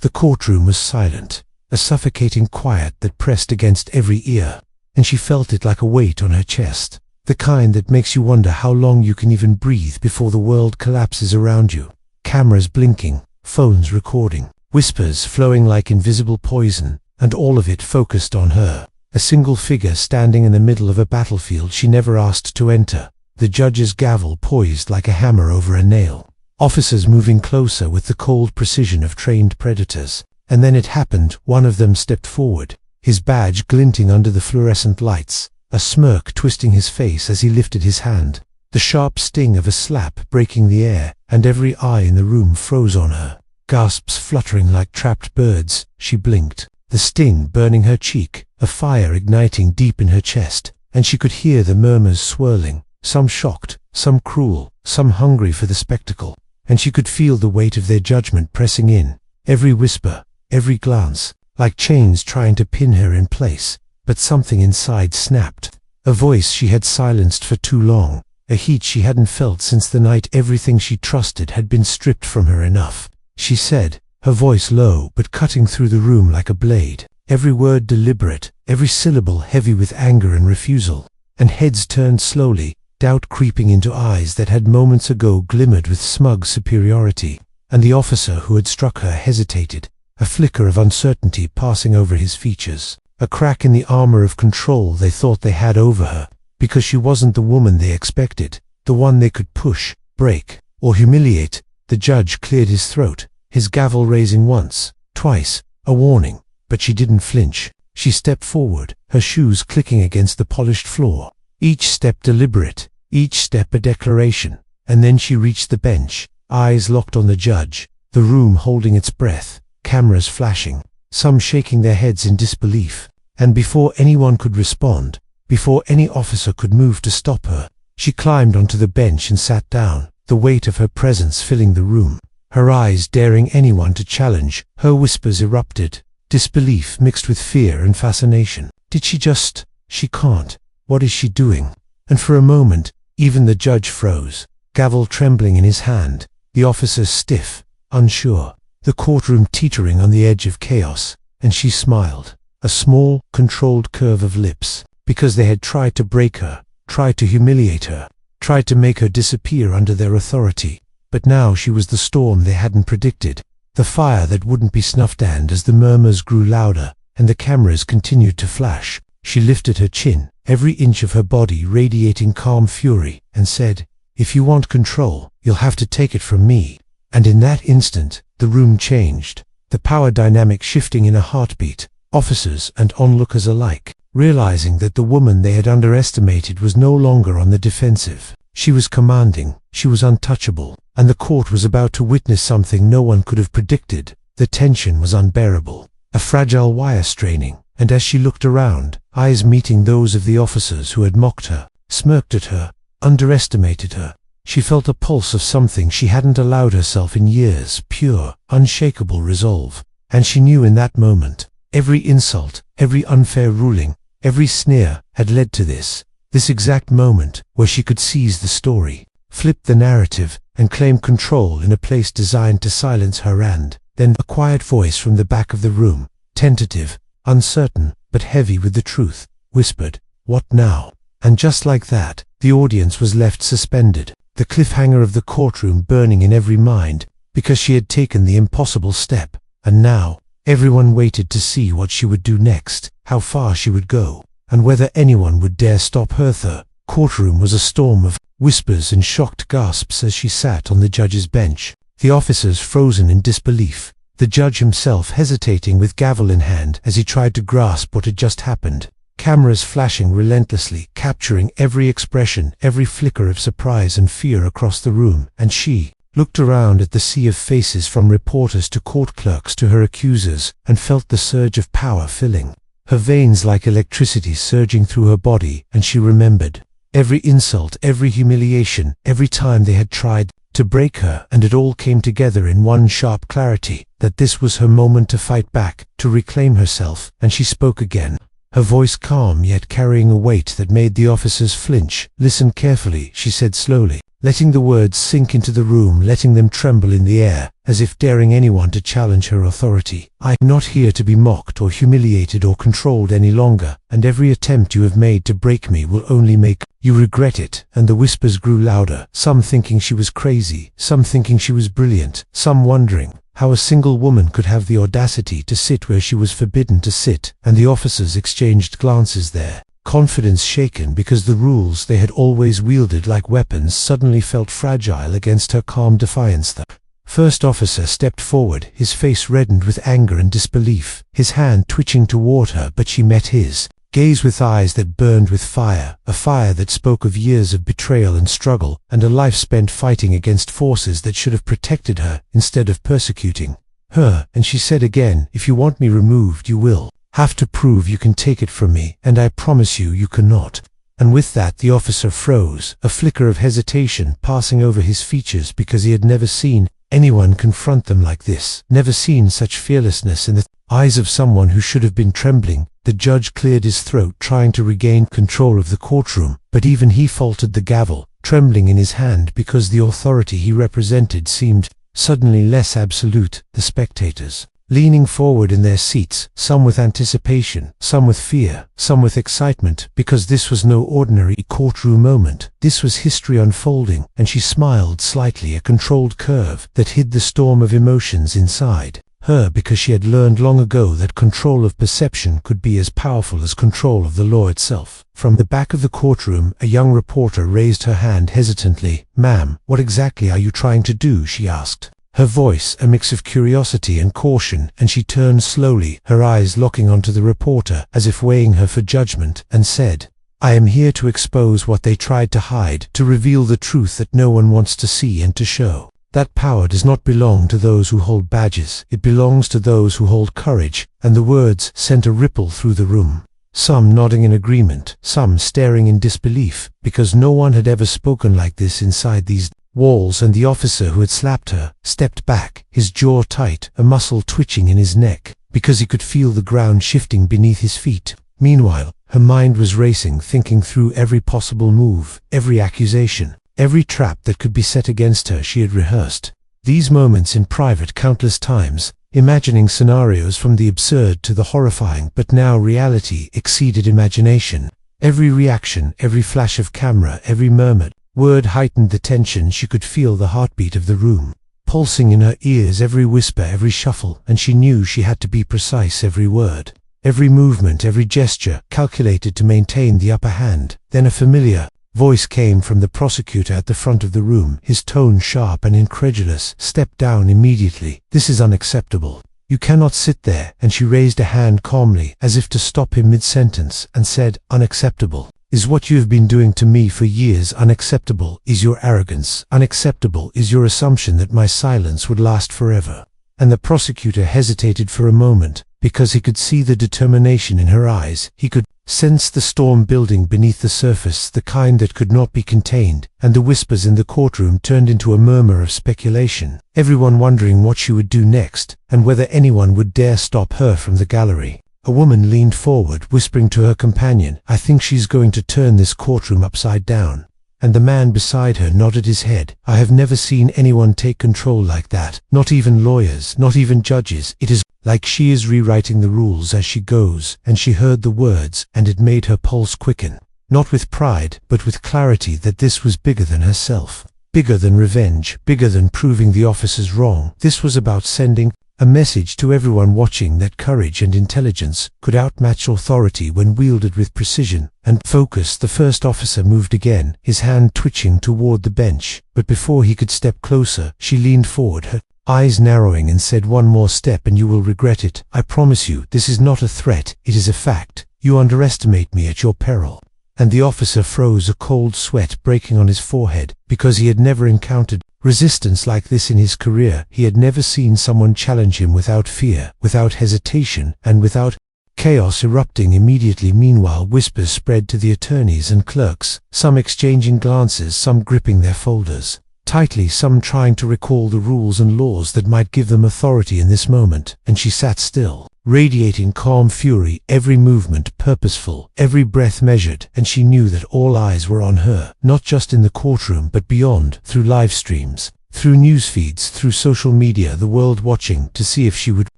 The courtroom was silent, a suffocating quiet that pressed against every ear, and she felt it like a weight on her chest, the kind that makes you wonder how long you can even breathe before the world collapses around you. Cameras blinking, phones recording, whispers flowing like invisible poison, and all of it focused on her, a single figure standing in the middle of a battlefield she never asked to enter, the judge's gavel poised like a hammer over a nail. Officers moving closer with the cold precision of trained predators. And then it happened. One of them stepped forward, his badge glinting under the fluorescent lights, a smirk twisting his face as he lifted his hand, the sharp sting of a slap breaking the air, and every eye in the room froze on her. Gasps fluttering like trapped birds, she blinked, the sting burning her cheek, a fire igniting deep in her chest, and she could hear the murmurs swirling, some shocked, some cruel, some hungry for the spectacle, and she could feel the weight of their judgment pressing in, every whisper, every glance, like chains trying to pin her in place. But something inside snapped, a voice she had silenced for too long, a heat she hadn't felt since the night everything she trusted had been stripped from her. Enough, she said, her voice low but cutting through the room like a blade, every word deliberate, every syllable heavy with anger and refusal. And heads turned slowly, doubt creeping into eyes that had moments ago glimmered with smug superiority, and the officer who had struck her hesitated, a flicker of uncertainty passing over his features, a crack in the armor of control they thought they had over her, because she wasn't the woman they expected, the one they could push, break, or humiliate. The judge cleared his throat, his gavel raising once, twice, a warning, but she didn't flinch. She stepped forward, her shoes clicking against the polished floor, each step deliberate, each step a declaration, and then she reached the bench, eyes locked on the judge, the room holding its breath, cameras flashing, some shaking their heads in disbelief, and before anyone could respond, before any officer could move to stop her, she climbed onto the bench and sat down, the weight of her presence filling the room, her eyes daring anyone to challenge. Her whispers erupted, disbelief mixed with fear and fascination. Did she just? She can't. What is she doing? And for a moment, even the judge froze, gavel trembling in his hand, the officers stiff, unsure, the courtroom teetering on the edge of chaos, and she smiled, a small, controlled curve of lips, because they had tried to break her, tried to humiliate her, tried to make her disappear under their authority. But now she was the storm they hadn't predicted, the fire that wouldn't be snuffed. And as the murmurs grew louder, and the cameras continued to flash, she lifted her chin, every inch of her body radiating calm fury, and said, "If you want control, you'll have to take it from me." And in that instant, the room changed, the power dynamic shifting in a heartbeat, officers and onlookers alike, realizing that the woman they had underestimated was no longer on the defensive. She was commanding, she was untouchable, and the court was about to witness something no one could have predicted. The tension was unbearable, a fragile wire straining, and as she looked around, eyes meeting those of the officers who had mocked her, smirked at her, underestimated her, she felt a pulse of something she hadn't allowed herself in years, pure, unshakable resolve. And she knew in that moment, every insult, every unfair ruling, every sneer had led to this exact moment where she could seize the story, flip the narrative, and claim control in a place designed to silence her. And then a quiet voice from the back of the room, tentative, uncertain, but heavy with the truth, whispered, "What now?" And just like that, the audience was left suspended, the cliffhanger of the courtroom burning in every mind, because she had taken the impossible step. And now, everyone waited to see what she would do next, how far she would go, and whether anyone would dare stop her. The courtroom was a storm of whispers and shocked gasps as she sat on the judge's bench, the officers frozen in disbelief, the judge himself hesitating with gavel in hand as he tried to grasp what had just happened, cameras flashing relentlessly, capturing every expression, every flicker of surprise and fear across the room. And she looked around at the sea of faces, from reporters to court clerks to her accusers, and felt the surge of power filling her veins like electricity surging through her body. And she remembered every insult, every humiliation, every time they had tried to break her, and it all came together in one sharp clarity, that this was her moment to fight back, to reclaim herself. And she spoke again, her voice calm yet carrying a weight that made the officers flinch. "Listen carefully," she said slowly, letting the words sink into the room, letting them tremble in the air, as if daring anyone to challenge her authority. "I am not here to be mocked or humiliated or controlled any longer, and every attempt you have made to break me will only make you regret it." And the whispers grew louder, some thinking she was crazy, some thinking she was brilliant, some wondering how a single woman could have the audacity to sit where she was forbidden to sit, and the officers exchanged glances there. Confidence shaken because the rules they had always wielded like weapons suddenly felt fragile against her calm defiance. The first officer stepped forward, his face reddened with anger and disbelief, his hand twitching toward her, but she met his gaze with eyes that burned with fire, a fire that spoke of years of betrayal and struggle, and a life spent fighting against forces that should have protected her instead of persecuting her. And she said again, "If you want me removed, you will have to prove you can take it from me, and I promise you, you cannot." And with that the officer froze, a flicker of hesitation passing over his features because he had never seen anyone confront them like this, never seen such fearlessness in the eyes of someone who should have been trembling. The judge cleared his throat, trying to regain control of the courtroom, but even he faltered the gavel, trembling in his hand because the authority he represented seemed suddenly less absolute. The spectators, leaning forward in their seats, some with anticipation, some with fear, some with excitement, because this was no ordinary courtroom moment. This was history unfolding, and she smiled slightly, a controlled curve that hid the storm of emotions inside her, because she had learned long ago that control of perception could be as powerful as control of the law itself. From the back of the courtroom, a young reporter raised her hand hesitantly. "Ma'am, what exactly are you trying to do?" she asked, her voice a mix of curiosity and caution, and she turned slowly, her eyes locking onto the reporter as if weighing her for judgment, and said, "I am here to expose what they tried to hide, to reveal the truth that no one wants to see and to show that power does not belong to those who hold badges, it belongs to those who hold courage." And the words sent a ripple through the room, some nodding in agreement, some staring in disbelief, because no one had ever spoken like this inside these walls. And the officer who had slapped her stepped back, his jaw tight, a muscle twitching in his neck, because he could feel the ground shifting beneath his feet. Meanwhile, her mind was racing, thinking through every possible move, every accusation, every trap that could be set against her. She had rehearsed these moments in private countless times, imagining scenarios from the absurd to the horrifying, but now reality exceeded imagination. Every reaction, every flash of camera, every murmured word heightened the tension. She could feel the heartbeat of the room pulsing in her ears, every whisper, every shuffle, and she knew she had to be precise, every word, every movement, every gesture, calculated to maintain the upper hand. Then a familiar voice came from the prosecutor at the front of the room, his tone sharp and incredulous. "Step down immediately. This is unacceptable. You cannot sit there." And she raised a hand calmly, as if to stop him mid-sentence, and said, "Unacceptable is what you have been doing to me for years. Unacceptable is your arrogance. Unacceptable is your assumption that my silence would last forever." And the prosecutor hesitated for a moment, because he could see the determination in her eyes. He could sense the storm building beneath the surface, the kind that could not be contained, and the whispers in the courtroom turned into a murmur of speculation, everyone wondering what she would do next, and whether anyone would dare stop her from the gallery. A woman leaned forward, whispering to her companion, "I think she's going to turn this courtroom upside down." And the man beside her nodded his head. "I have never seen anyone take control like that, not even lawyers, not even judges. It is like she is rewriting the rules as she goes." And she heard the words, and it made her pulse quicken, not with pride, but with clarity that this was bigger than herself, bigger than revenge, bigger than proving the officers wrong. This was about sending a message to everyone watching that courage and intelligence could outmatch authority when wielded with precision and focus. The first officer moved again, his hand twitching toward the bench, but before he could step closer, she leaned forward, her eyes narrowing, and said, "One more step and you will regret it. I promise you, this is not a threat, it is a fact. You underestimate me at your peril." And the officer froze, a cold sweat breaking on his forehead, because he had never encountered resistance like this in his career. He had never seen someone challenge him without fear, without hesitation, and without chaos erupting immediately. Meanwhile, whispers spread to the attorneys and clerks, some exchanging glances, some gripping their folders, tightly, some trying to recall the rules and laws that might give them authority in this moment, and she sat still, radiating calm fury, every movement purposeful, every breath measured, and she knew that all eyes were on her, not just in the courtroom but beyond, through live streams, through news feeds, through social media, the world watching to see if she would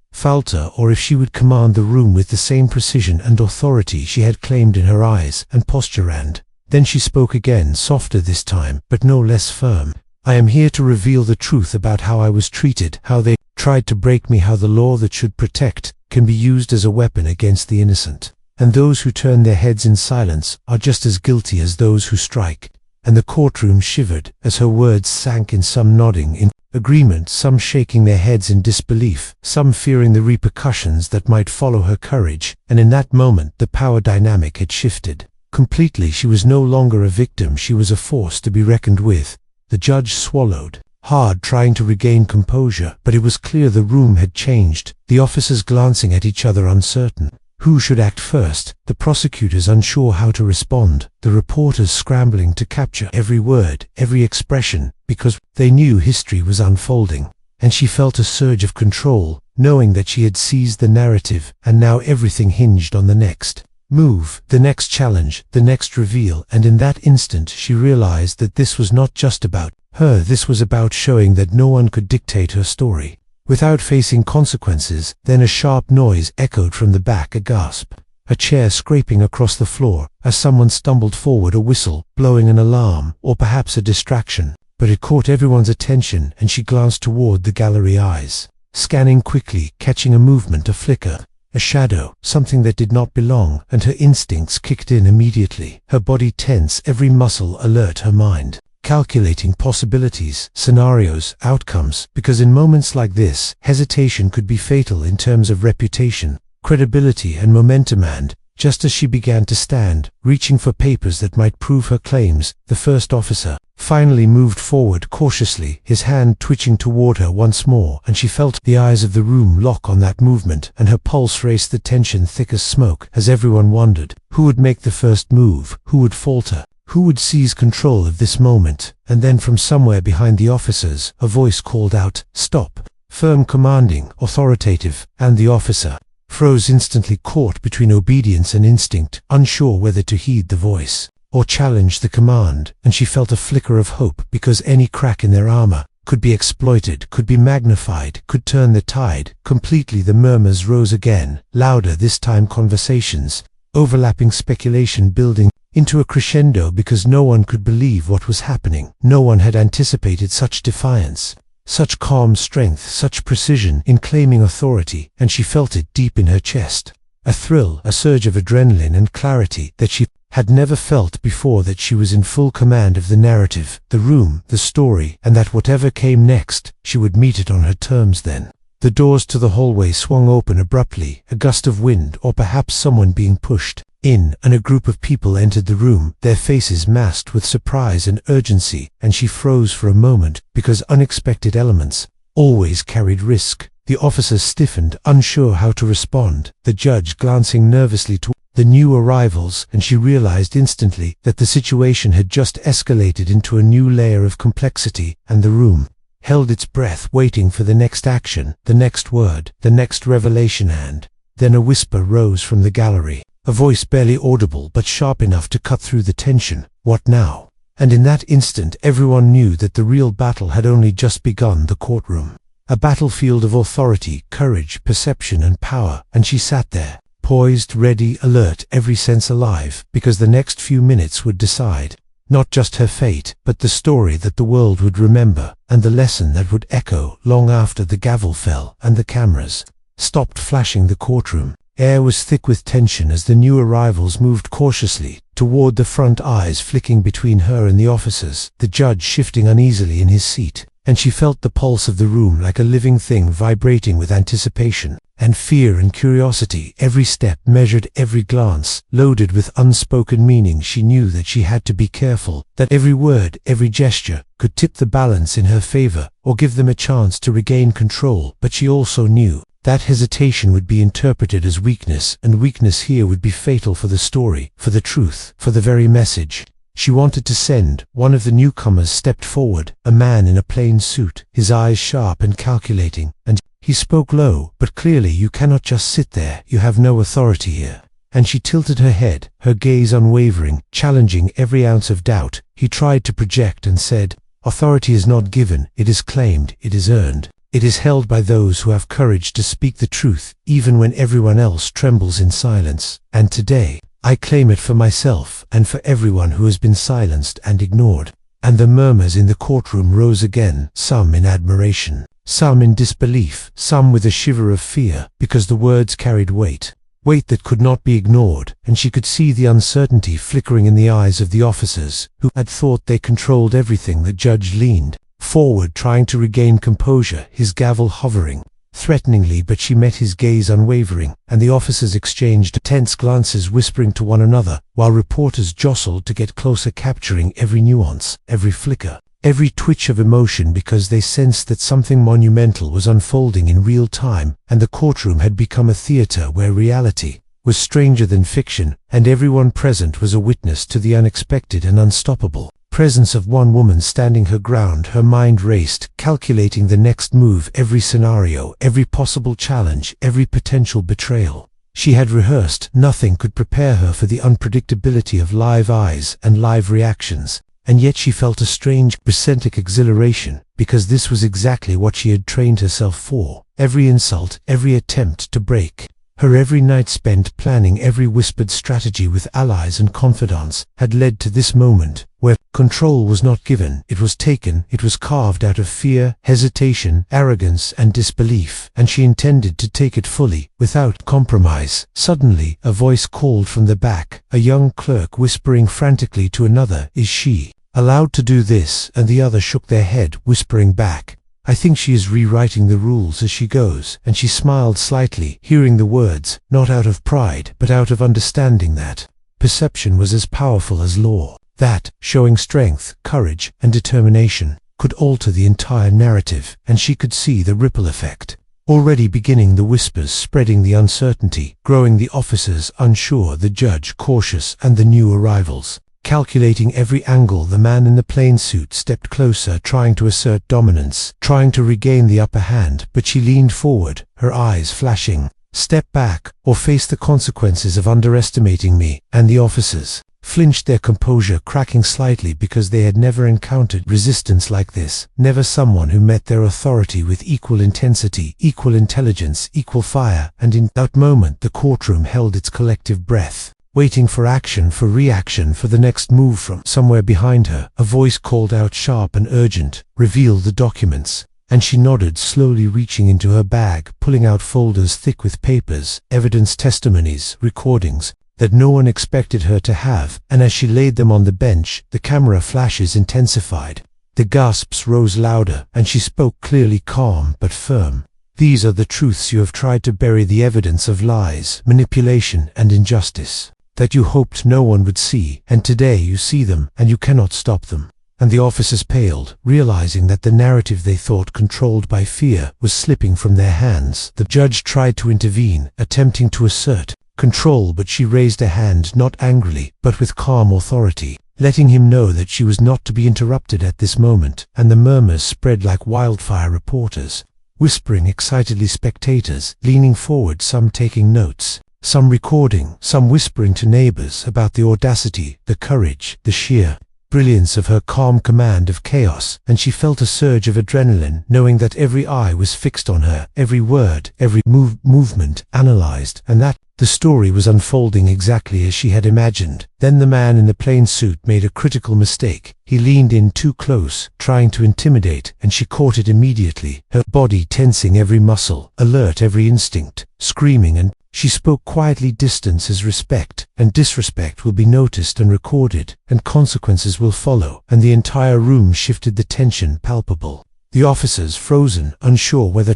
falter or if she would command the room with the same precision and authority she had claimed in her eyes and posture. And then she spoke again, softer this time, but no less firm. "I am here to reveal the truth about how I was treated, how they tried to break me, how the law that should protect can be used as a weapon against the innocent. And those who turn their heads in silence are just as guilty as those who strike." And the courtroom shivered as her words sank in, some nodding in agreement, some shaking their heads in disbelief, some fearing the repercussions that might follow her courage. And in that moment the power dynamic had shifted completely. She was no longer a victim, she was a force to be reckoned with. The judge swallowed hard, trying to regain composure, but it was clear the room had changed, the officers glancing at each other uncertain. Who should act first? The prosecutors unsure how to respond, the reporters scrambling to capture every word, every expression, because they knew history was unfolding. And she felt a surge of control, knowing that she had seized the narrative, and now everything hinged on the next move, the next challenge, the next reveal. And in that instant she realized that this was not just about her, this was about showing that no one could dictate her story without facing consequences. Then a sharp noise echoed from the back, a gasp, a chair scraping across the floor, as someone stumbled forward, a whistle, blowing an alarm, or perhaps a distraction. But it caught everyone's attention, and she glanced toward the gallery, eyes scanning quickly, catching a movement, a flicker, a shadow, something that did not belong, and her instincts kicked in immediately, her body tense, every muscle alert, her mind calculating possibilities, scenarios, outcomes, because in moments like this, hesitation could be fatal in terms of reputation, credibility, and momentum. And just as she began to stand, reaching for papers that might prove her claims, the first officer finally moved forward cautiously, his hand twitching toward her once more, and she felt the eyes of the room lock on that movement, and her pulse raced, the tension thick as smoke, as everyone wondered who would make the first move, who would falter, who would seize control of this moment. And then from somewhere behind the officers, a voice called out, "Stop!" Firm, commanding, authoritative, and the officer froze instantly, caught between obedience and instinct, unsure whether to heed the voice or challenge the command. And she felt a flicker of hope, because any crack in their armor could be exploited, could be magnified, could turn the tide completely. The murmurs rose again, louder this time, conversations, overlapping, speculation building into a crescendo, because no one could believe what was happening. No one had anticipated such defiance, such calm strength, such precision in claiming authority, and she felt it deep in her chest. A thrill, a surge of adrenaline and clarity that she had never felt before, that she was in full command of the narrative, the room, the story, and that whatever came next, she would meet it on her terms. Then the doors to the hallway swung open abruptly, a gust of wind, or perhaps someone being pushed in, and a group of people entered the room, their faces masked with surprise and urgency, and she froze for a moment, because unexpected elements always carried risk. The officers stiffened, unsure how to respond, the judge glancing nervously to the new arrivals, and she realized instantly that the situation had just escalated into a new layer of complexity, and the room held its breath, waiting for the next action, the next word, the next revelation. And then a whisper rose from the gallery, a voice barely audible but sharp enough to cut through the tension. "What now?" And in that instant everyone knew that the real battle had only just begun. The courtroom, a battlefield of authority, courage, perception, and power, and she sat there, poised, ready, alert, every sense alive, because the next few minutes would decide not just her fate, but the story that the world would remember, and the lesson that would echo long after the gavel fell and the cameras stopped flashing. The courtroom air was thick with tension as the new arrivals moved cautiously toward the front, eyes flicking between her and the officers, the judge shifting uneasily in his seat, and she felt the pulse of the room like a living thing, vibrating with anticipation and fear and curiosity. Every step measured, every glance loaded with unspoken meaning. She knew that she had to be careful, that every word, every gesture could tip the balance in her favor or give them a chance to regain control. But she also knew that hesitation would be interpreted as weakness, and weakness here would be fatal for the story, for the truth, for the very message. she wanted to send. One of the newcomers stepped forward, a man in a plain suit, his eyes sharp and calculating, and he spoke low but clearly, "You cannot just sit there, you have no authority here." And she tilted her head, her gaze unwavering, challenging every ounce of doubt he tried to project, and said, "Authority is not given, it is claimed, it is earned. It is held by those who have courage to speak the truth, even when everyone else trembles in silence. And today, I claim it for myself and for everyone who has been silenced and ignored." And the murmurs in the courtroom rose again, some in admiration, some in disbelief, some with a shiver of fear, because the words carried weight that could not be ignored, and she could see the uncertainty flickering in the eyes of the officers, who had thought they controlled everything. The judge leaned forward, trying to regain composure, his gavel hovering threateningly, but she met his gaze unwavering, and the officers exchanged tense glances, whispering to one another, while reporters jostled to get closer, capturing every nuance, every flicker, every twitch of emotion, because they sensed that something monumental was unfolding in real time, and the courtroom had become a theater where reality was stranger than fiction, and everyone present was a witness to the unexpected and unstoppable presence of one woman standing her ground. Her mind raced, calculating the next move, every scenario, every possible challenge, every potential betrayal. She had rehearsed. Nothing could prepare her for the unpredictability of live eyes and live reactions. And yet she felt a strange, presentic exhilaration, because this was exactly what she had trained herself for. Every insult, every attempt to break her, every night spent planning every whispered strategy with allies and confidants, had led to this moment, where control was not given, it was taken. It was carved out of fear, hesitation, arrogance, and disbelief, and she intended to take it fully, without compromise. Suddenly, a voice called from the back, a young clerk whispering frantically to another, "Is she allowed to do this?" And the other shook their head, whispering back, "I think she is rewriting the rules as she goes." And she smiled slightly, hearing the words, not out of pride, but out of understanding that perception was as powerful as law, that, showing strength, courage, and determination, could alter the entire narrative. And she could see the ripple effect already beginning, the whispers spreading, the uncertainty growing, the officers unsure, the judge cautious, and the new arrivals calculating every angle. The man in the plain suit stepped closer, trying to assert dominance, trying to regain the upper hand, but she leaned forward, her eyes flashing, "Step back, or face the consequences of underestimating me." And the officers flinched, their composure cracking slightly, because they had never encountered resistance like this, never someone who met their authority with equal intensity, equal intelligence, equal fire. And in that moment the courtroom held its collective breath, waiting for action, for reaction, for the next move. From somewhere behind her, a voice called out, sharp and urgent, "Reveal the documents." And she nodded, slowly reaching into her bag, pulling out folders thick with papers, evidence, testimonies, recordings that no one expected her to have. And as she laid them on the bench, the camera flashes intensified. The gasps rose louder, and she spoke clearly, calm but firm. "These are the truths you have tried to bury, the evidence of lies, manipulation, and injustice that you hoped no one would see, and today you see them, and you cannot stop them." And the officers paled, realizing that the narrative they thought controlled by fear was slipping from their hands. The judge tried to intervene, attempting to assert control, but she raised a hand, not angrily, but with calm authority, letting him know that she was not to be interrupted at this moment. And the murmurs spread like wildfire, reporters whispering excitedly, spectators leaning forward, some taking notes, some recording, some whispering to neighbors about the audacity, the courage, the sheer brilliance of her calm command of chaos. And she felt a surge of adrenaline, knowing that every eye was fixed on her, every word, every movement analyzed, and that the story was unfolding exactly as she had imagined. Then the man in the plain suit made a critical mistake. He leaned in too close, trying to intimidate, and she caught it immediately, her body tensing, every muscle alert, every instinct screaming. And she spoke quietly, "Distance is respect, and disrespect will be noticed and recorded, and consequences will follow." And the entire room shifted, the tension palpable. The officers frozen, unsure whether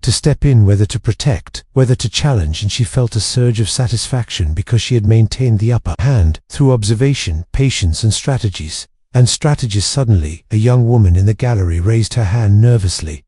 to step in, whether to protect, whether to challenge. And she felt a surge of satisfaction, because she had maintained the upper hand through observation, patience, and strategies. Suddenly, a young woman in the gallery raised her hand nervously.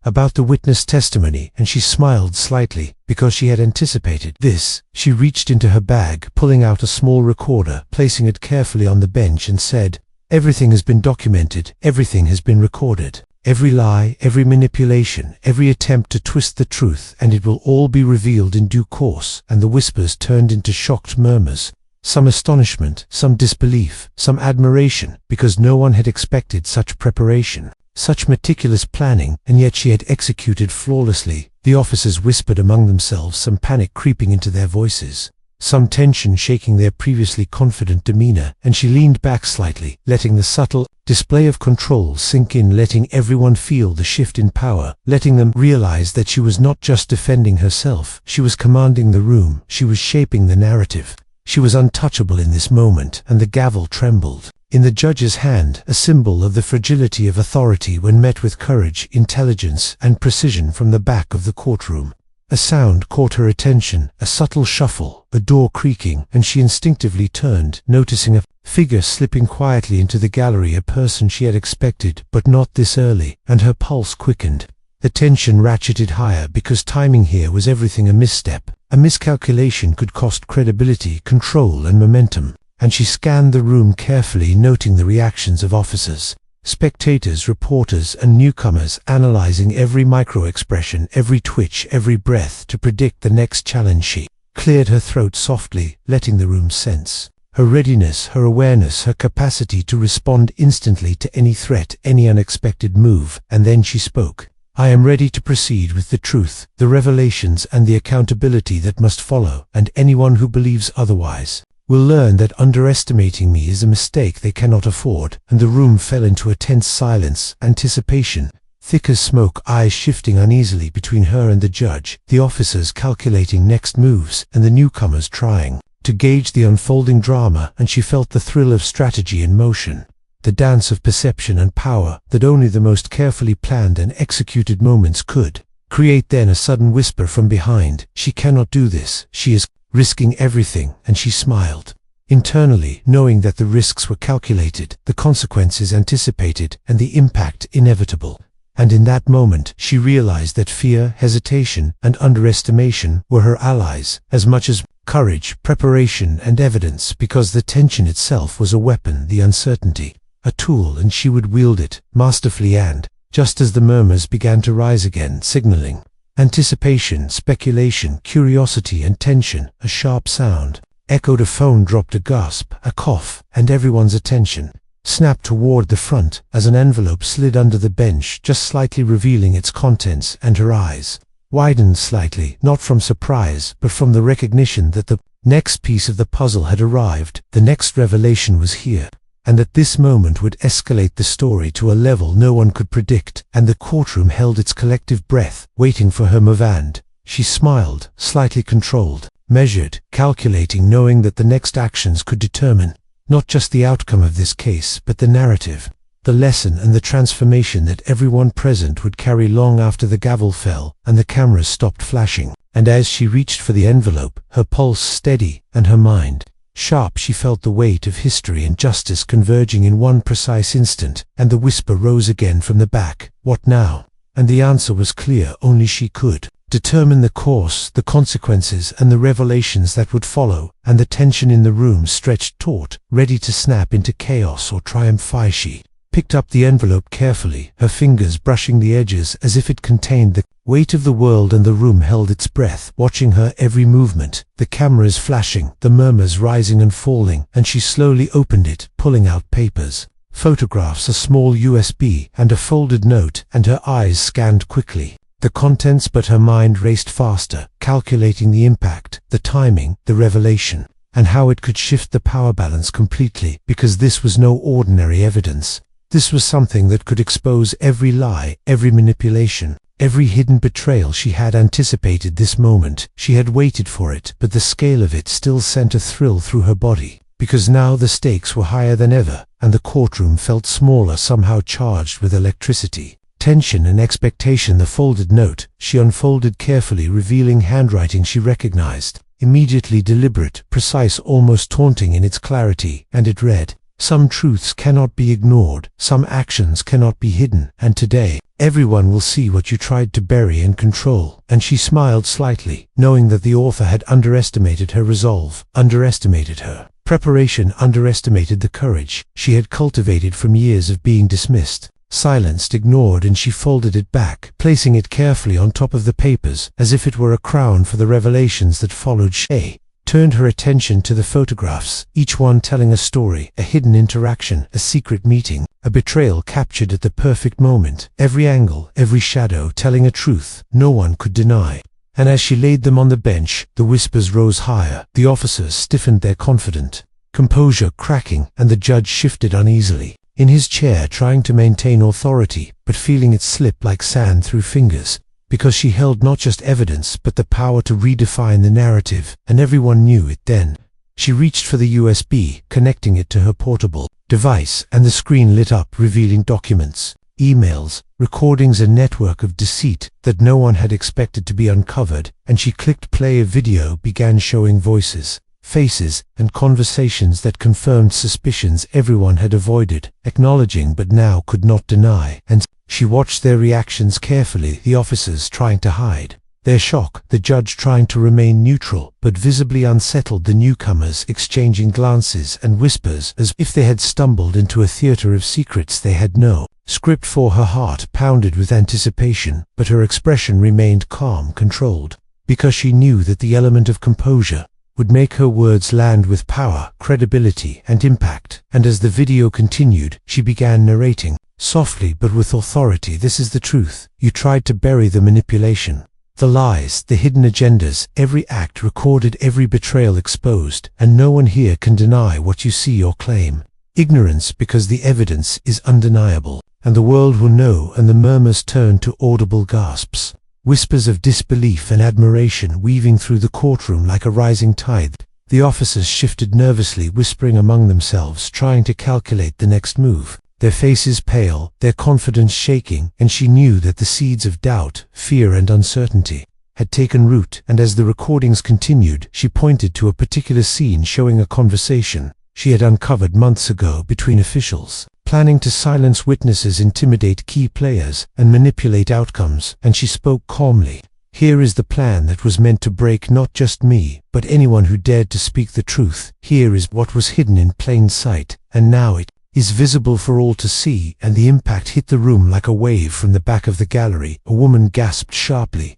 about the witness testimony, and she smiled slightly because she had anticipated this. She reached into her bag, pulling out a small recorder, placing it carefully on the bench, and said, "Everything has been documented, everything has been recorded. Every lie, every manipulation, every attempt to twist the truth, and it will all be revealed in due course." And the whispers turned into shocked murmurs. Some astonishment, some disbelief, some admiration, because no one had expected such preparation, such meticulous planning, and yet she had executed flawlessly. The officers whispered among themselves, some panic creeping into their voices, some tension shaking their previously confident demeanor, and she leaned back slightly, letting the subtle display of control sink in, letting everyone feel the shift in power, letting them realize that she was not just defending herself, she was commanding the room, she was shaping the narrative. She was untouchable in this moment, and the gavel trembled in the judge's hand, a symbol of the fragility of authority when met with courage, intelligence, and precision. From the back of the courtroom, a sound caught her attention, a subtle shuffle, a door creaking, and she instinctively turned, noticing a figure slipping quietly into the gallery, a person she had expected, but not this early, and her pulse quickened. The tension ratcheted higher because timing here was everything. A misstep, a miscalculation could cost credibility, control, and momentum. And she scanned the room carefully, noting the reactions of officers, spectators, reporters, and newcomers, analyzing every micro-expression, every twitch, every breath, to predict the next challenge. She cleared her throat softly, letting the room sense her readiness, her awareness, her capacity to respond instantly to any threat, any unexpected move. And then she spoke. "I am ready to proceed with the truth, the revelations, and the accountability that must follow, and anyone who believes otherwise will learn that underestimating me is a mistake they cannot afford." And the room fell into a tense silence, anticipation thick as smoke, eyes shifting uneasily between her and the judge, the officers calculating next moves, and the newcomers trying to gauge the unfolding drama. And she felt the thrill of strategy in motion, the dance of perception and power that only the most carefully planned and executed moments could create. Then a sudden whisper from behind, "She cannot do this, she is risking everything." And she smiled internally, knowing that the risks were calculated, the consequences anticipated, and the impact inevitable. And in that moment, she realized that fear, hesitation, and underestimation were her allies, as much as courage, preparation, and evidence, because the tension itself was a weapon, the uncertainty a tool, and she would wield it masterfully. And just as the murmurs began to rise again, signaling anticipation, speculation, curiosity, and tension, a sharp sound echoed. A phone dropped, a gasp, a cough, and everyone's attention snapped toward the front as an envelope slid under the bench, just slightly revealing its contents, and her eyes widened slightly, not from surprise, but from the recognition that the next piece of the puzzle had arrived. The next revelation was here, and that this moment would escalate the story to a level no one could predict. And the courtroom held its collective breath, waiting for her move. And she smiled, slightly controlled, measured, calculating, knowing that the next actions could determine not just the outcome of this case, but the narrative, the lesson, and the transformation that everyone present would carry long after the gavel fell and the cameras stopped flashing. And as she reached for the envelope, her pulse steady and her mind sharp, she felt the weight of history and justice converging in one precise instant. And the whisper rose again from the back, "What now?" And the answer was clear. Only she could determine the course, the consequences, and the revelations that would follow. And the tension in the room stretched taut, ready to snap into chaos or triumph. She picked up the envelope carefully, her fingers brushing the edges as if it contained the weight of the world, and the room held its breath, watching her every movement, the cameras flashing, the murmurs rising and falling. And she slowly opened it, pulling out papers, photographs, a small USB, and a folded note, and her eyes scanned quickly the contents, but her mind raced faster, calculating the impact, the timing, the revelation, and how it could shift the power balance completely. Because this was no ordinary evidence. This was something that could expose every lie, every manipulation, every hidden betrayal. She had anticipated this moment, she had waited for it, but the scale of it still sent a thrill through her body, because now the stakes were higher than ever, and the courtroom felt smaller, somehow charged with electricity, tension, and expectation. The folded note she unfolded carefully, revealing handwriting she recognized, immediately deliberate, precise, almost taunting in its clarity, and it read, Some truths cannot be ignored, some actions cannot be hidden, and today, everyone will see what you tried to bury and control. And she smiled slightly, knowing that the author had underestimated her resolve, underestimated her preparation, underestimated the courage she had cultivated from years of being dismissed, silenced, ignored, and she folded it back, placing it carefully on top of the papers, as if it were a crown for the revelations that followed. She turned her attention to the photographs, each one telling a story, a hidden interaction, a secret meeting, a betrayal captured at the perfect moment, every angle, every shadow telling a truth no one could deny. And as she laid them on the bench, the whispers rose higher, the officers stiffened their confident composure cracking, and the judge shifted uneasily in his chair, trying to maintain authority, but feeling it slip like sand through fingers, because she held not just evidence but the power to redefine the narrative, and everyone knew it then. She reached for the USB, connecting it to her portable device, and the screen lit up, revealing documents, emails, recordings, a network of deceit that no one had expected to be uncovered, and she clicked play. A video began showing voices, faces, and conversations that confirmed suspicions everyone had avoided, acknowledging but now could not deny, and she watched their reactions carefully, the officers trying to hide their shock, the judge trying to remain neutral but visibly unsettled, the newcomers exchanging glances and whispers as if they had stumbled into a theater of secrets they had no script for. Her heart pounded with anticipation, but her expression remained calm, controlled, because she knew that the element of composure would make her words land with power, credibility, and impact. And as the video continued, she began narrating, softly but with authority. This is the truth. You tried to bury the manipulation, the lies, the hidden agendas, every act recorded, every betrayal exposed, and no one here can deny what you see or claim. Ignorance, because the evidence is undeniable, and the world will know. And the murmurs turned to audible gasps, whispers of disbelief and admiration weaving through the courtroom like a rising tide. The officers shifted nervously, whispering among themselves, trying to calculate the next move, their faces pale, their confidence shaking, and she knew that the seeds of doubt, fear, and uncertainty had taken root. And as the recordings continued, she pointed to a particular scene showing a conversation she had uncovered months ago between officials, planning to silence witnesses, intimidate key players, and manipulate outcomes. And she spoke calmly. Here is the plan that was meant to break not just me, but anyone who dared to speak the truth. Here is what was hidden in plain sight, and now it is visible for all to see. And the impact hit the room like a wave from the back of the gallery. A woman gasped sharply,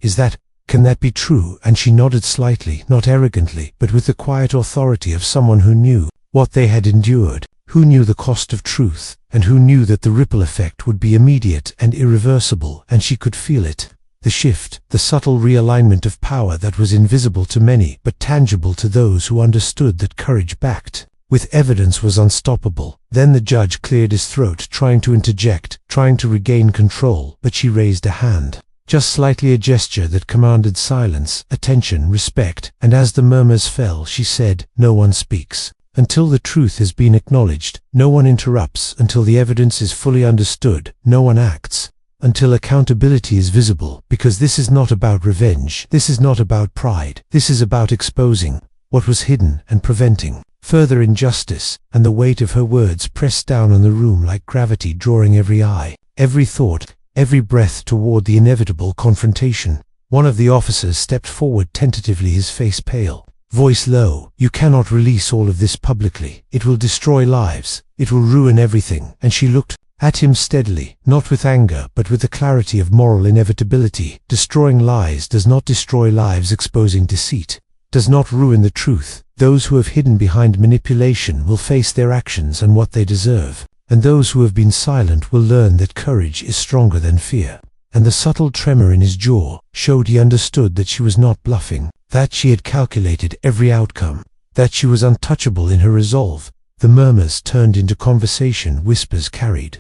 can that be true? And she nodded slightly, not arrogantly, but with the quiet authority of someone who knew what they had endured, who knew the cost of truth, and who knew that the ripple effect would be immediate and irreversible. And she could feel it. The shift, the subtle realignment of power that was invisible to many, but tangible to those who understood that courage backed with evidence was unstoppable. Then the judge cleared his throat, trying to interject, trying to regain control, but she raised a hand, just slightly, a gesture that commanded silence, attention, respect. And as the murmurs fell, she said, "No one speaks until the truth has been acknowledged. No one interrupts until the evidence is fully understood. No one acts until accountability is visible, because this is not about revenge. This is not about pride. This is about exposing what was hidden and preventing further injustice." And the weight of her words pressed down on the room like gravity, drawing every eye, every thought, every breath toward the inevitable confrontation. One of the officers stepped forward tentatively, his face pale, voice low. "You cannot release all of this publicly. It will destroy lives. It will ruin everything." And she looked at him steadily, not with anger, but with the clarity of moral inevitability. Destroying lies does not destroy lives. Exposing deceit does not ruin the truth. Those who have hidden behind manipulation will face their actions and what they deserve. And those who have been silent will learn that courage is stronger than fear. And the subtle tremor in his jaw showed he understood that she was not bluffing, that she had calculated every outcome, that she was untouchable in her resolve. The murmurs turned into conversation, whispers carried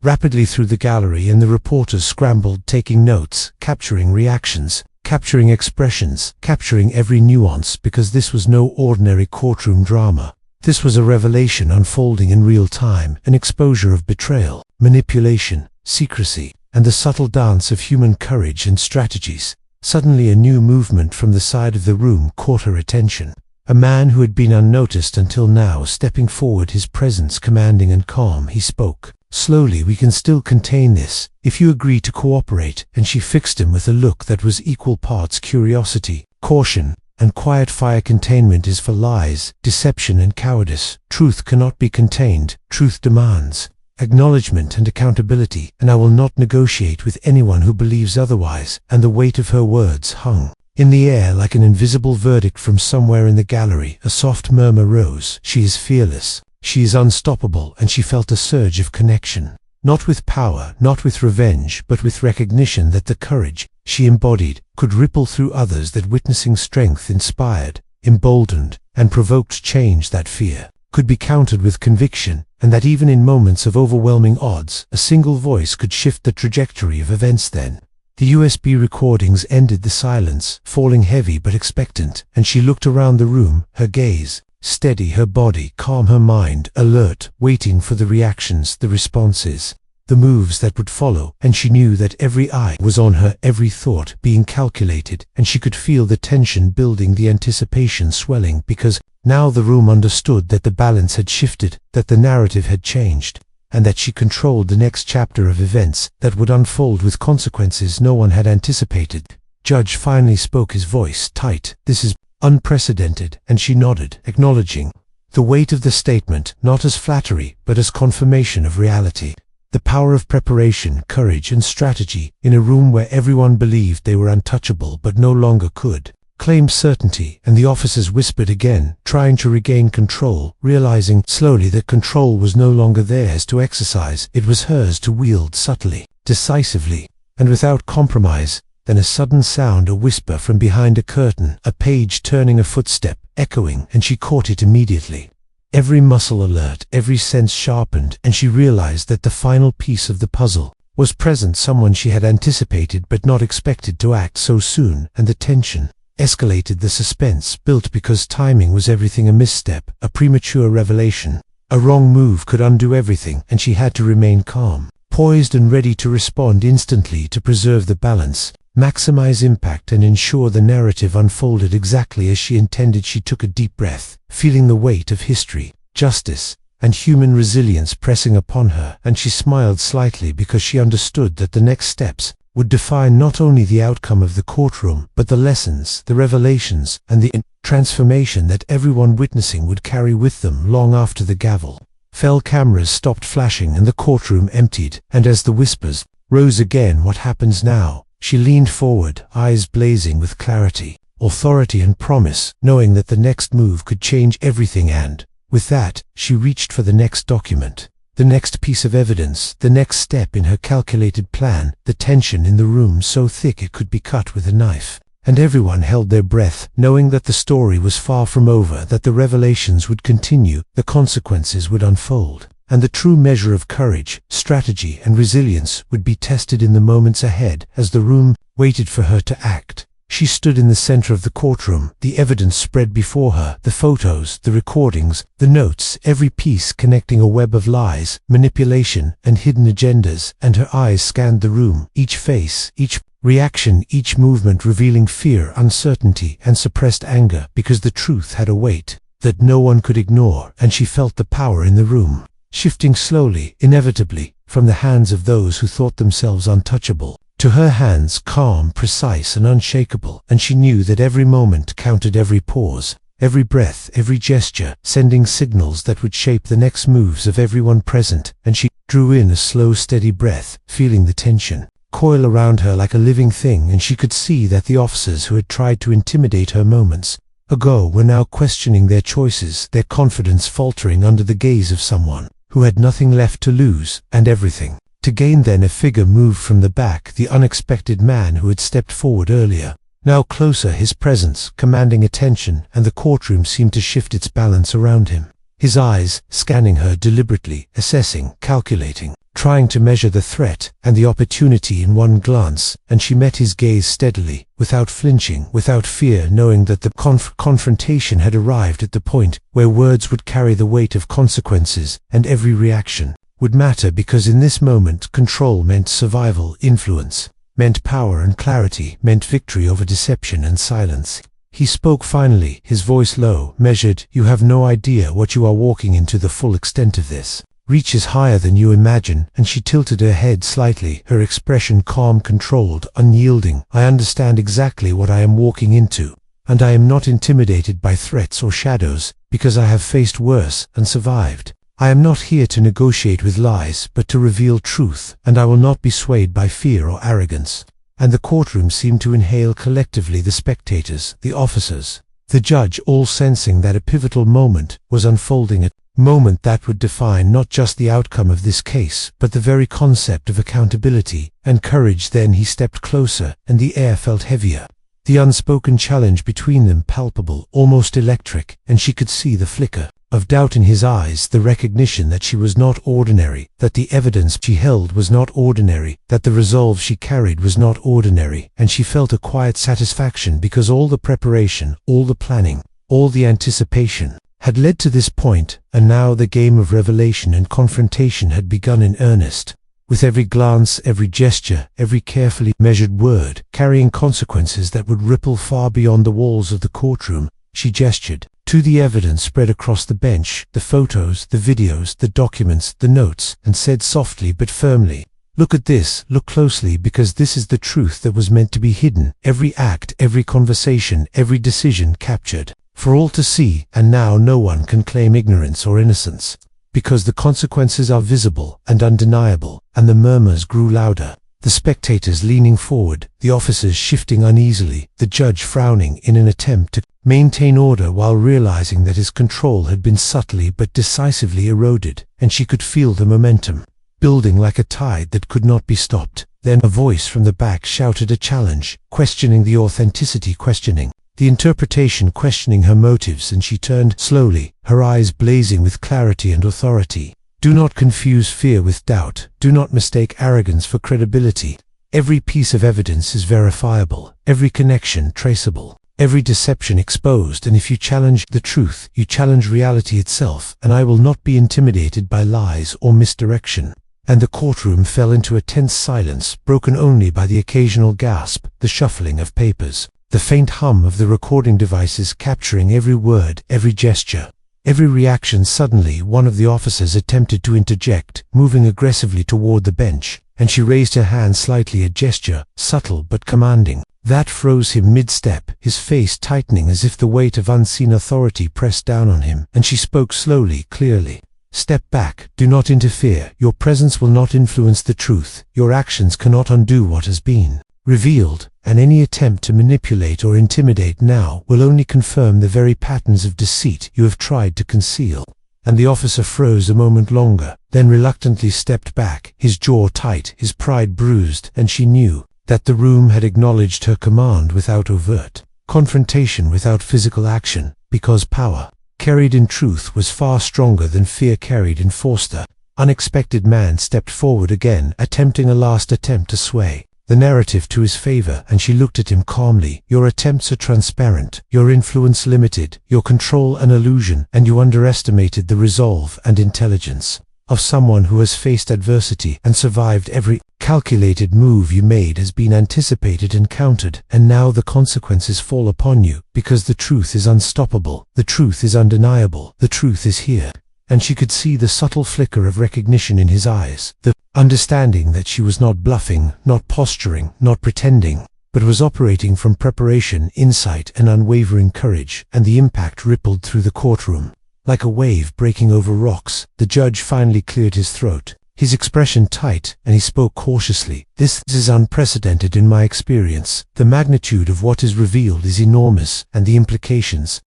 rapidly through the gallery, and the reporters scrambled, taking notes, capturing reactions, capturing expressions, capturing every nuance, because this was no ordinary courtroom drama. This was a revelation unfolding in real time, an exposure of betrayal, manipulation, secrecy, and the subtle dance of human courage and strategies. Suddenly a new movement from the side of the room caught her attention. A man who had been unnoticed until now, stepping forward, his presence commanding and calm. He spoke. "Slowly, we can still contain this, if you agree to cooperate." And she fixed him with a look that was equal parts curiosity, caution, and quiet fire. Containment is for lies, deception, and cowardice. Truth cannot be contained. Truth demands acknowledgement and accountability, and I will not negotiate with anyone who believes otherwise. And the weight of her words hung in the air like an invisible verdict. From somewhere in the gallery, a soft murmur rose. She is fearless. She is unstoppable. And she felt a surge of connection. Not with power, not with revenge, but with recognition that the courage she embodied could ripple through others, that witnessing strength inspired, emboldened, and provoked change, that fear could be countered with conviction, and that even in moments of overwhelming odds, a single voice could shift the trajectory of events. Then the USB recordings ended the silence, falling heavy but expectant, and she looked around the room, her gaze steady, her body calm, her mind alert, waiting for the reactions, the responses, the moves that would follow. And she knew that every eye was on her, every thought being calculated, and she could feel the tension building, the anticipation swelling, because now the room understood that the balance had shifted, that the narrative had changed, and that she controlled the next chapter of events that would unfold with consequences no one had anticipated. Judge finally spoke, his voice tight. "This is unprecedented." And she nodded, acknowledging the weight of the statement, not as flattery, but as confirmation of reality. The power of preparation, courage, and strategy in a room where everyone believed they were untouchable but no longer could claim certainty. And the officers whispered again, trying to regain control, realizing slowly that control was no longer theirs to exercise. It was hers to wield subtly, decisively, and without compromise. Then a sudden sound, a whisper from behind a curtain, a page turning, a footstep echoing, and she caught it immediately. Every muscle alert, every sense sharpened, and she realized that the final piece of the puzzle was present, someone she had anticipated but not expected to act so soon. And the tension escalated, the suspense built, because timing was everything. A misstep, a premature revelation, a wrong move could undo everything, and she had to remain calm, poised and ready to respond instantly, to preserve the balance, maximize impact, and ensure the narrative unfolded exactly as she intended. She took a deep breath, feeling the weight of history, justice, and human resilience pressing upon her, and she smiled slightly, because she understood that the next steps would define not only the outcome of the courtroom, but the lessons, the revelations, and the transformation that everyone witnessing would carry with them long after the gavel fell. Cameras stopped flashing and the courtroom emptied, and as the whispers rose again, "What happens now?" She leaned forward, eyes blazing with clarity, authority, and promise, knowing that the next move could change everything. And with that, she reached for the next document, the next piece of evidence, the next step in her calculated plan. The tension in the room so thick it could be cut with a knife, and everyone held their breath, knowing that the story was far from over, that the revelations would continue, the consequences would unfold, and the true measure of courage, strategy, and resilience would be tested in the moments ahead. As the room waited for her to act, she stood in the center of the courtroom, the evidence spread before her, the photos, the recordings, the notes, every piece connecting a web of lies, manipulation, and hidden agendas. And her eyes scanned the room, each face, each reaction, each movement revealing fear, uncertainty, and suppressed anger, because the truth had a weight that no one could ignore. And she felt the power in the room shifting slowly, inevitably, from the hands of those who thought themselves untouchable to her hands, calm, precise, and unshakable. And she knew that every moment counted, every pause, every breath, every gesture, sending signals that would shape the next moves of everyone present. And she drew in a slow, steady breath, feeling the tension coil around her like a living thing. And she could see that the officers who had tried to intimidate her moments ago were now questioning their choices, their confidence faltering under the gaze of someone who had nothing left to lose and everything to gain. Then a figure moved from the back, the unexpected man who had stepped forward earlier, now closer, his presence commanding attention, and the courtroom seemed to shift its balance around him. His eyes scanning her deliberately, assessing, calculating, trying to measure the threat and the opportunity in one glance. And she met his gaze steadily, without flinching, without fear, knowing that the confrontation had arrived at the point where words would carry the weight of consequences, and every reaction would matter, because in this moment control meant survival, influence meant power, and clarity meant victory over deception and silence. He spoke finally, his voice low, measured. "You have no idea what you are walking into. The full extent of this reaches higher than you imagine." And she tilted her head slightly, her expression calm, controlled, unyielding. "I understand exactly what I am walking into, and I am not intimidated by threats or shadows, because I have faced worse and survived. I am not here to negotiate with lies, but to reveal truth, and I will not be swayed by fear or arrogance." And the courtroom seemed to inhale collectively, the spectators, the officers, the judge, all sensing that a pivotal moment was unfolding, a moment that would define not just the outcome of this case, but the very concept of accountability and courage. Then he stepped closer, and the air felt heavier. The unspoken challenge between them palpable, almost electric, and she could see the flicker of doubt in his eyes, the recognition that she was not ordinary, that the evidence she held was not ordinary, that the resolve she carried was not ordinary. And she felt a quiet satisfaction, because all the preparation, all the planning, all the anticipation had led to this point, and now the game of revelation and confrontation had begun in earnest. With every glance, every gesture, every carefully measured word, carrying consequences that would ripple far beyond the walls of the courtroom, she gestured to the evidence spread across the bench, the photos, the videos, the documents, the notes, and said softly but firmly, "Look at this, look closely, because this is the truth that was meant to be hidden. Every act, every conversation, every decision captured for all to see, and now no one can claim ignorance or innocence, because the consequences are visible and undeniable." And the murmurs grew louder, the spectators leaning forward, the officers shifting uneasily, the judge frowning in an attempt to maintain order while realizing that his control had been subtly but decisively eroded. And she could feel the momentum building like a tide that could not be stopped. Then a voice from the back shouted a challenge, questioning the authenticity, questioning the interpretation, questioning her motives, and she turned slowly, her eyes blazing with clarity and authority. "Do not confuse fear with doubt. Do not mistake arrogance for credibility. Every piece of evidence is verifiable, every connection traceable, every deception exposed, and if you challenge the truth, you challenge reality itself, and I will not be intimidated by lies or misdirection." And the courtroom fell into a tense silence, broken only by the occasional gasp, the shuffling of papers, the faint hum of the recording devices capturing every word, every gesture, every reaction. Suddenly, one of the officers attempted to interject, moving aggressively toward the bench, and she raised her hand slightly, a gesture, subtle but commanding, that froze him mid-step, his face tightening as if the weight of unseen authority pressed down on him. And she spoke slowly, clearly. "Step back, do not interfere. Your presence will not influence the truth. Your actions cannot undo what has been revealed, and any attempt to manipulate or intimidate now will only confirm the very patterns of deceit you have tried to conceal." And the officer froze a moment longer, then reluctantly stepped back, his jaw tight, his pride bruised, and she knew that the room had acknowledged her command without overt confrontation, without physical action, because power carried in truth was far stronger than fear carried in force. The unexpected man stepped forward again, attempting a last attempt to sway the narrative to his favor, and she looked at him calmly. "Your attempts are transparent, your influence limited, your control an illusion, and you underestimated the resolve and intelligence of someone who has faced adversity and survived. Every calculated move you made has been anticipated and countered, and now the consequences fall upon you, because the truth is unstoppable, the truth is undeniable, the truth is here." And she could see the subtle flicker of recognition in his eyes, the understanding that she was not bluffing, not posturing, not pretending, but was operating from preparation, insight, and unwavering courage. And the impact rippled through the courtroom like a wave breaking over rocks. The judge finally cleared his throat, his expression tight, and he spoke cautiously. This is unprecedented in my experience. The magnitude of what is revealed is enormous, and the implications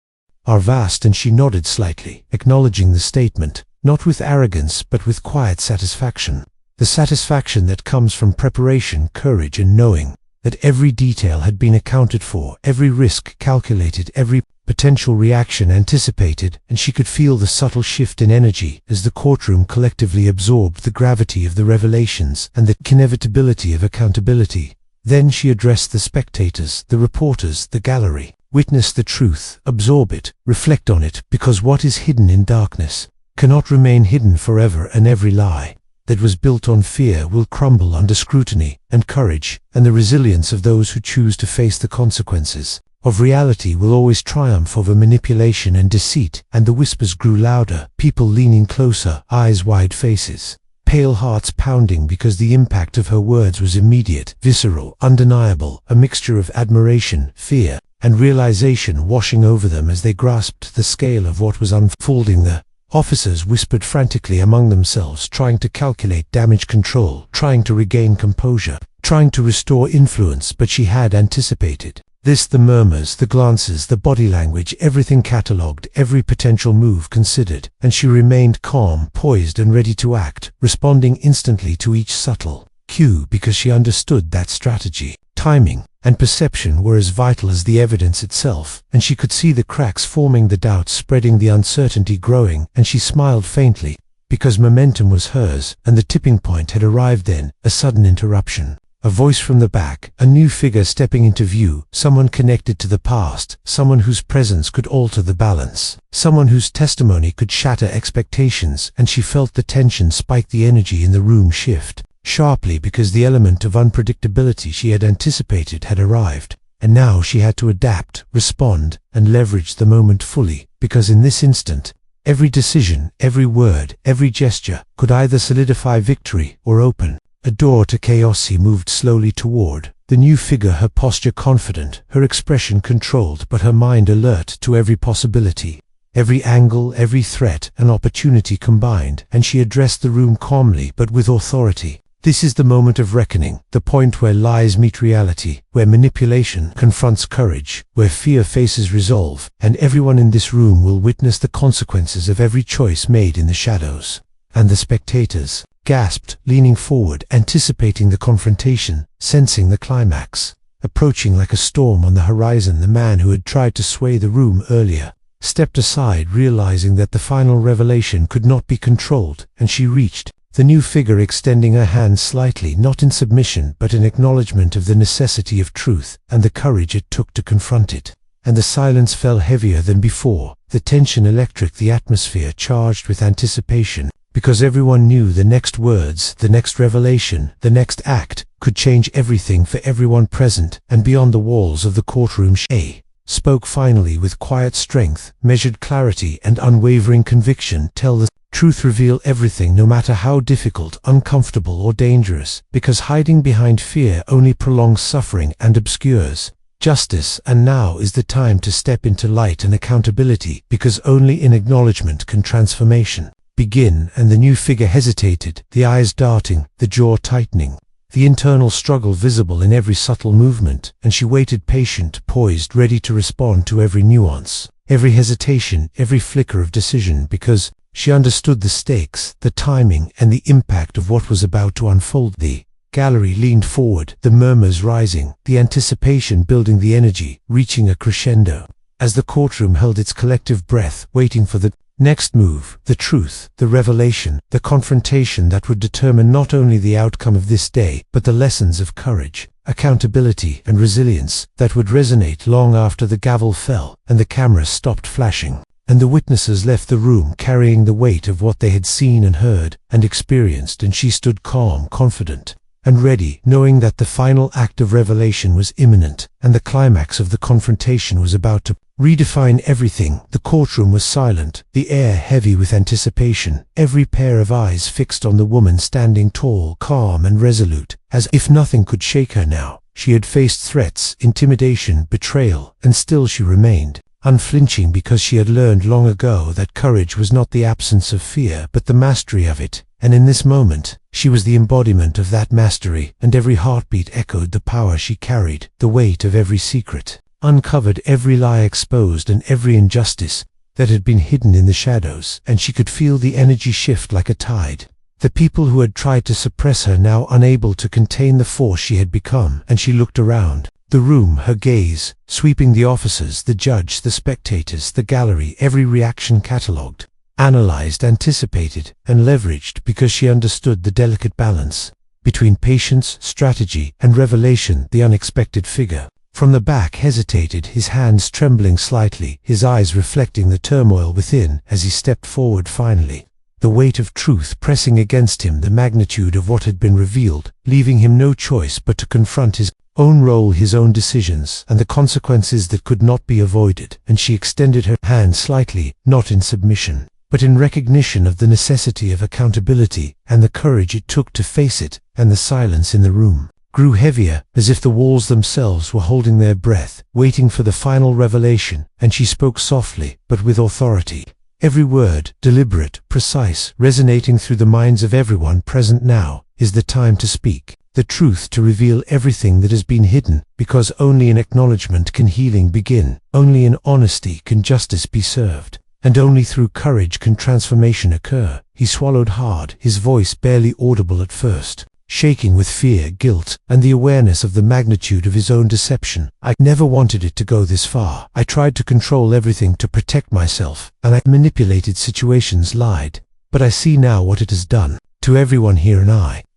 are vast." And she nodded slightly, acknowledging the statement, not with arrogance but with quiet satisfaction. The satisfaction that comes from preparation, courage, and knowing that every detail had been accounted for, every risk calculated, every potential reaction anticipated. And she could feel the subtle shift in energy as the courtroom collectively absorbed the gravity of the revelations and the inevitability of accountability. Then she addressed the spectators, the reporters, the gallery. "Witness the truth, absorb it, reflect on it, because what is hidden in darkness cannot remain hidden forever, and every lie that was built on fear will crumble under scrutiny, and courage, and the resilience of those who choose to face the consequences, of reality will always triumph over manipulation and deceit, and the whispers grew louder, people leaning closer, eyes wide, faces pale, hearts pounding, because the impact of her words was immediate, visceral, undeniable, a mixture of admiration, fear, and realization washing over them as they grasped the scale of what was unfolding. The officers whispered frantically among themselves, trying to calculate damage control, trying to regain composure, trying to restore influence, but she had anticipated this. The murmurs, the glances, the body language, everything catalogued, every potential move considered, and she remained calm, poised and ready to act, responding instantly to each subtle cue, because she understood that strategy, timing, and perception were as vital as the evidence itself, and she could see the cracks forming, the doubts spreading, the uncertainty growing, and she smiled faintly, because momentum was hers, and the tipping point had arrived. Then, a sudden interruption. A voice from the back, a new figure stepping into view, someone connected to the past, someone whose presence could alter the balance, someone whose testimony could shatter expectations, and she felt the tension spike, the energy in the room shift sharply, because the element of unpredictability she had anticipated had arrived, and now she had to adapt, respond, and leverage the moment fully, because in this instant, every decision, every word, every gesture could either solidify victory or open a door to chaos. He moved slowly toward the new figure, her posture confident, her expression controlled, but her mind alert to every possibility, every angle, every threat and opportunity combined, and she addressed the room calmly but with authority. This is the moment of reckoning, the point where lies meet reality, where manipulation confronts courage, where fear faces resolve, and everyone in this room will witness the consequences of every choice made in the shadows. And the spectators gasped, leaning forward, anticipating the confrontation, sensing the climax approaching like a storm on the horizon. The man who had tried to sway the room earlier stepped aside, realizing that the final revelation could not be controlled, and she reached the new figure, extending her hand slightly, not in submission but in acknowledgement of the necessity of truth and the courage it took to confront it. And the silence fell heavier than before, the tension electric, the atmosphere charged with anticipation, because everyone knew the next words, the next revelation, the next act could change everything for everyone present. And beyond the walls of the courtroom, she spoke finally with quiet strength, measured clarity and unwavering conviction. Tell the truth, reveal everything, no matter how difficult, uncomfortable or dangerous, because hiding behind fear only prolongs suffering and obscures justice. And now is the time to step into light and accountability, because only in acknowledgement can transformation begin. And the new figure hesitated, the eyes darting, the jaw tightening, the internal struggle visible in every subtle movement, and she waited, patient, poised, ready to respond to every nuance, every hesitation, every flicker of decision, because she understood the stakes, the timing, and the impact of what was about to unfold. The gallery leaned forward, the murmurs rising, the anticipation building, the energy reaching a crescendo, as the courtroom held its collective breath, waiting for the next move, the truth, the revelation, the confrontation that would determine not only the outcome of this day, but the lessons of courage, accountability, and resilience that would resonate long after the gavel fell and the cameras stopped flashing, and the witnesses left the room carrying the weight of what they had seen and heard and experienced. And she stood calm, confident, and ready, knowing that the final act of revelation was imminent, and the climax of the confrontation was about to redefine everything. The courtroom was silent, the air heavy with anticipation, every pair of eyes fixed on the woman standing tall, calm and resolute, as if nothing could shake her now. She had faced threats, intimidation, betrayal, and still she remained unflinching, because she had learned long ago that courage was not the absence of fear, but the mastery of it. And in this moment, she was the embodiment of that mastery, and every heartbeat echoed the power she carried, the weight of every secret uncovered, every lie exposed, and every injustice that had been hidden in the shadows. And she could feel the energy shift like a tide, the people who had tried to suppress her now unable to contain the force she had become. And she looked around the room, her gaze sweeping the officers, the judge, the spectators, the gallery, every reaction catalogued, analyzed, anticipated, and leveraged, because she understood the delicate balance between patience, strategy, and revelation. The unexpected figure from the back hesitated, his hands trembling slightly, his eyes reflecting the turmoil within as he stepped forward finally, the weight of truth pressing against him, the magnitude of what had been revealed, leaving him no choice but to confront his own role, his own decisions, and the consequences that could not be avoided, and she extended her hand slightly, not in submission, but in recognition of the necessity of accountability, and the courage it took to face it, and the silence in the room grew heavier, as if the walls themselves were holding their breath, waiting for the final revelation, and she spoke softly, but with authority. Every word, deliberate, precise, resonating through the minds of everyone present. Now is the time to speak the truth, to reveal everything that has been hidden, because only in acknowledgement can healing begin, only in honesty can justice be served, and only through courage can transformation occur. He swallowed hard, his voice barely audible at first, shaking with fear, guilt, and the awareness of the magnitude of his own deception. I never wanted it to go this far. I tried to control everything to protect myself, and I manipulated situations, lied. But I see now what it has done to everyone here, and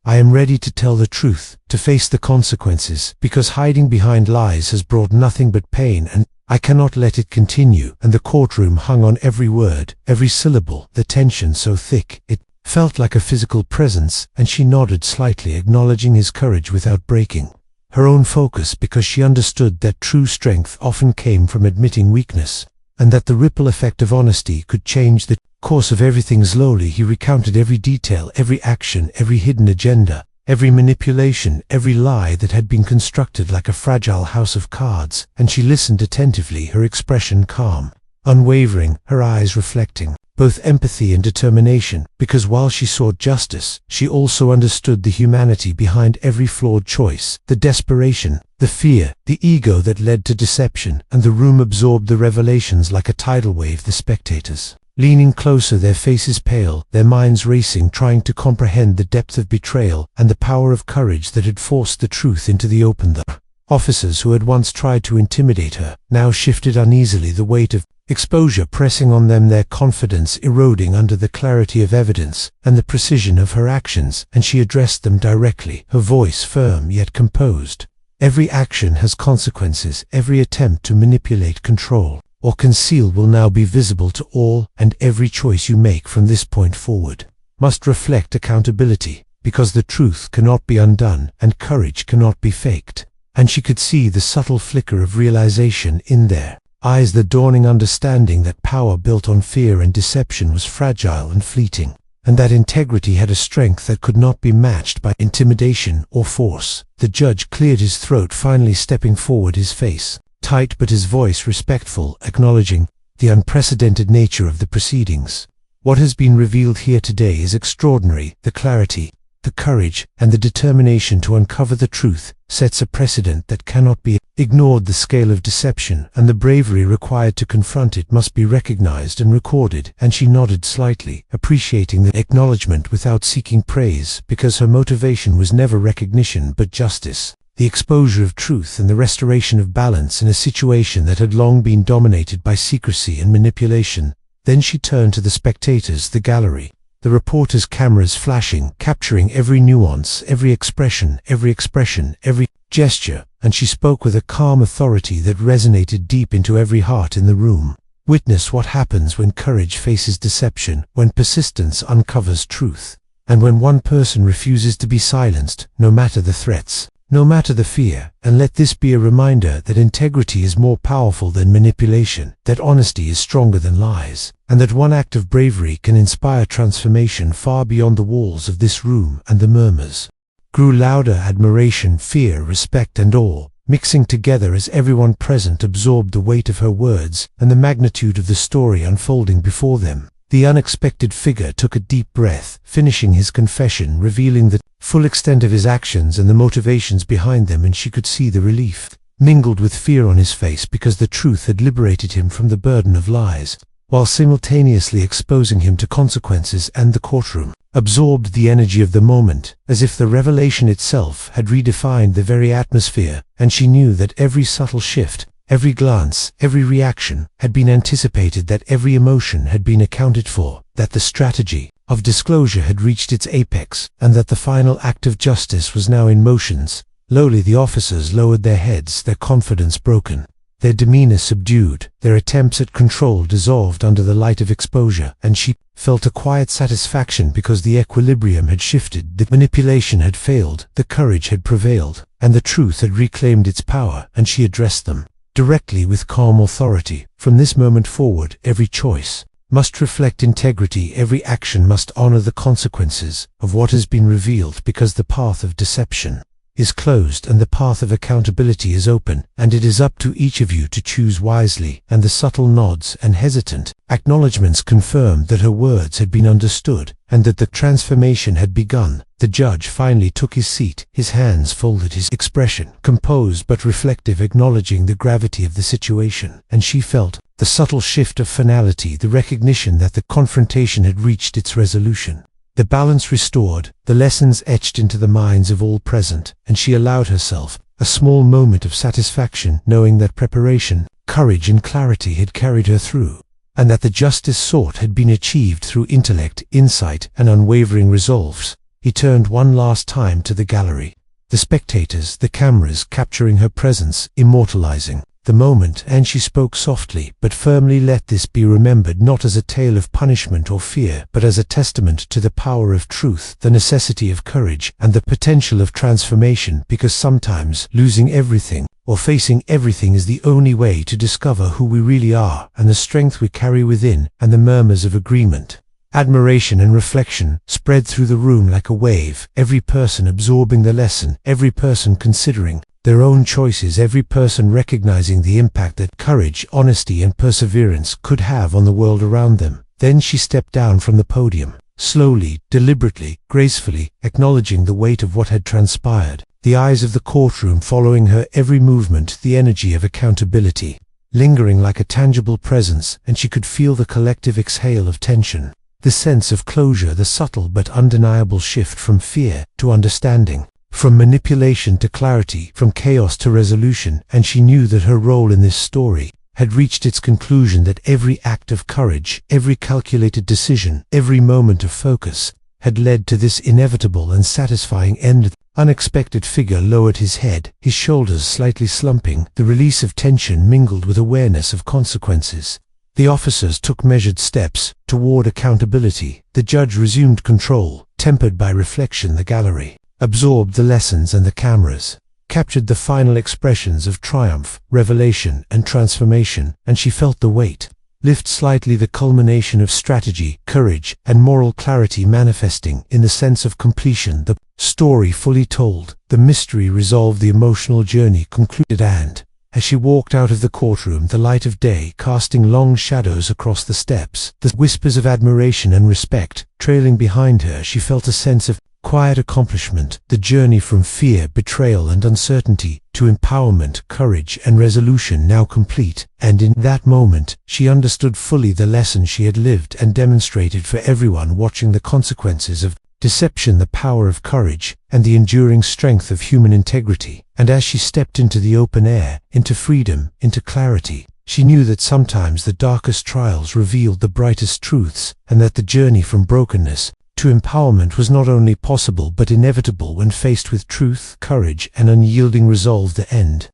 I am ready to tell the truth, to face the consequences, because hiding behind lies has brought nothing but pain, and I cannot let it continue. And the courtroom hung on every word, every syllable, the tension so thick it felt like a physical presence, and she nodded slightly, acknowledging his courage without breaking her own focus, because she understood that true strength often came from admitting weakness, and that the ripple effect of honesty could change the course of everything. Slowly he recounted every detail, every action, every hidden agenda, every manipulation, every lie that had been constructed like a fragile house of cards, and she listened attentively, her expression calm, unwavering, her eyes reflecting both empathy and determination, because while she sought justice, she also understood the humanity behind every flawed choice, the desperation, the fear, the ego that led to deception. And the room absorbed the revelations like a tidal wave, the spectators leaning closer, their faces pale, their minds racing, trying to comprehend the depth of betrayal and the power of courage that had forced the truth into the open. The officers who had once tried to intimidate her now shifted uneasily, the weight of exposure pressing on them, their confidence eroding under the clarity of evidence and the precision of her actions. And she addressed them directly, her voice firm yet composed. Every action has consequences. Every attempt to manipulate, control, or conceal will now be visible to all, and every choice you make from this point forward must reflect accountability, because the truth cannot be undone and courage cannot be faked. And she could see the subtle flicker of realization in their eyes, the dawning understanding that power built on fear and deception was fragile and fleeting, and that integrity had a strength that could not be matched by intimidation or force. The judge cleared his throat, finally stepping forward, his face tight but his voice respectful, acknowledging the unprecedented nature of the proceedings. What has been revealed here today is extraordinary. The clarity, the courage, and the determination to uncover the truth sets a precedent that cannot be ignored. The scale of deception and the bravery required to confront it must be recognized and recorded. And she nodded slightly, appreciating the acknowledgement without seeking praise, because her motivation was never recognition but justice, the exposure of truth and the restoration of balance in a situation that had long been dominated by secrecy and manipulation. Then she turned to the spectators, the gallery, the reporters' cameras flashing, capturing every nuance, every expression, every gesture, and she spoke with a calm authority that resonated deep into every heart in the room. Witness what happens when courage faces deception, when persistence uncovers truth, and when one person refuses to be silenced, no matter the threats, no matter the fear. And let this be a reminder that integrity is more powerful than manipulation, that honesty is stronger than lies, and that one act of bravery can inspire transformation far beyond the walls of this room. And the murmurs grew louder, admiration, fear, respect, and awe, mixing together as everyone present absorbed the weight of her words and the magnitude of the story unfolding before them. The unexpected figure took a deep breath, finishing his confession, revealing the full extent of his actions and the motivations behind them, and she could see the relief mingled with fear on his face, because the truth had liberated him from the burden of lies, while simultaneously exposing him to consequences. And the courtroom absorbed the energy of the moment, as if the revelation itself had redefined the very atmosphere, and she knew that every subtle shift, every glance, every reaction had been anticipated, that every emotion had been accounted for, that the strategy of disclosure had reached its apex, and that the final act of justice was now in motion. Slowly the officers lowered their heads, their confidence broken. their demeanor subdued, their attempts at control dissolved under the light of exposure, and she felt a quiet satisfaction because the equilibrium had shifted, the manipulation had failed, the courage had prevailed, and the truth had reclaimed its power, and she addressed them directly with calm authority. From this moment forward, every choice must reflect integrity, every action must honor the consequences of what has been revealed, because the path of deception is closed and the path of accountability is open, and it is up to each of you to choose wisely. And the subtle nods and hesitant acknowledgments confirmed that her words had been understood and that the transformation had begun. The judge finally took his seat, his hands folded, his expression composed but reflective, acknowledging the gravity of the situation, and she felt the subtle shift of finality, the recognition that the confrontation had reached its resolution. The balance restored, the lessons etched into the minds of all present, and she allowed herself a small moment of satisfaction, knowing that preparation, courage and clarity had carried her through, and that the justice sought had been achieved through intellect, insight and unwavering resolves. He turned one last time to the gallery, the spectators, the cameras capturing her presence, immortalizing the moment, and she spoke softly but firmly, "Let this be remembered not as a tale of punishment or fear, but as a testament to the power of truth, the necessity of courage, and the potential of transformation, because sometimes losing everything or facing everything is the only way to discover who we really are and the strength we carry within." And the murmurs of agreement, admiration and reflection spread through the room like a wave, every person absorbing the lesson, every person considering their own choices, every person recognizing the impact that courage, honesty and perseverance could have on the world around them. Then she stepped down from the podium, slowly, deliberately, gracefully, acknowledging the weight of what had transpired, the eyes of the courtroom following her every movement, the energy of accountability lingering like a tangible presence, and she could feel the collective exhale of tension, the sense of closure, the subtle but undeniable shift from fear to understanding, from manipulation to clarity, from chaos to resolution. And she knew that her role in this story had reached its conclusion, that every act of courage, every calculated decision, every moment of focus had led to this inevitable and satisfying end. The unexpected figure lowered his head, his shoulders slightly slumping, the release of tension mingled with awareness of consequences. The officers took measured steps toward accountability. The judge resumed control, tempered by reflection. The gallery absorbed the lessons, and the cameras captured the final expressions of triumph, revelation and transformation, and she felt the weight lift slightly, the culmination of strategy, courage and moral clarity manifesting in the sense of completion. The story fully told, the mystery resolved, the emotional journey concluded, and as she walked out of the courtroom, the light of day casting long shadows across the steps, the whispers of admiration and respect trailing behind her, she felt a sense of quiet accomplishment, the journey from fear, betrayal and uncertainty to empowerment, courage and resolution now complete. And in that moment, she understood fully the lesson she had lived and demonstrated for everyone watching, the consequences of deception, the power of courage and the enduring strength of human integrity. And as she stepped into the open air, into freedom, into clarity, she knew that sometimes the darkest trials revealed the brightest truths, and that the journey from brokenness to empowerment was not only possible but inevitable when faced with truth, courage and unyielding resolve. The end.